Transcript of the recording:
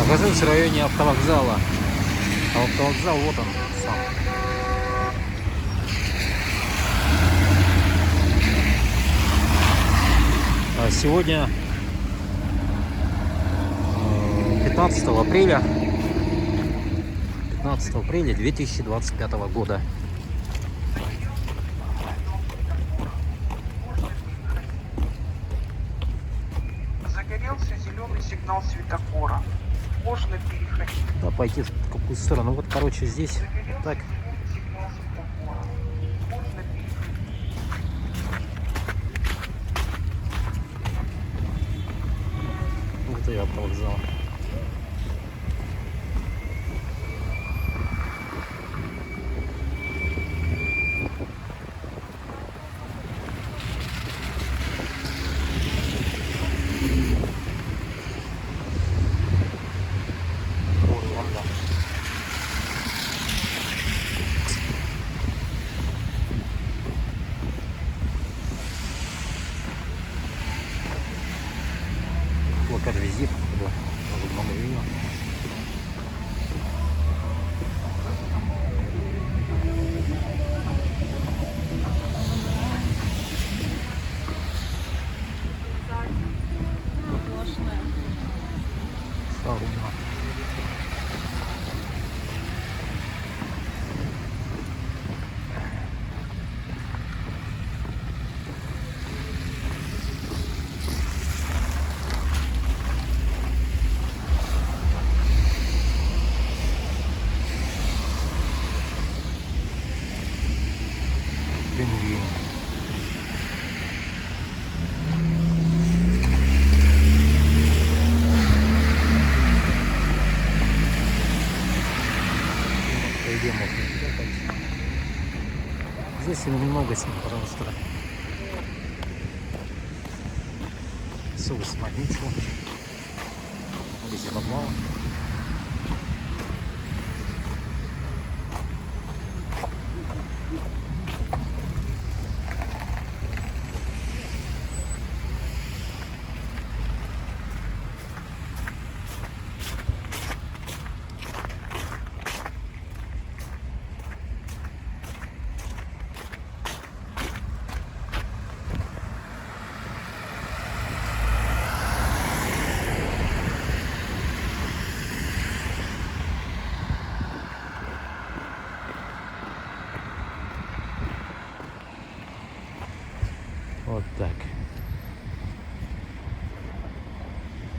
Нахожусь в районе автовокзала. А автовокзал вот он сам. Сегодня 15 апреля 2025 года. Загорелся зеленый сигнал светофора. Можно переходить. Да, пойти в какую сторону? Вот, короче, здесь Загорелся так. зеленый сигнал светофора. Можно переходить. Вот и автовокзал. Плакат визит, да, уже много видно. Шаурма. Пингвин. По идее можно туда пойти. Здесь немного с ним, пожалуйста. Соус магничу. Магазин обмала.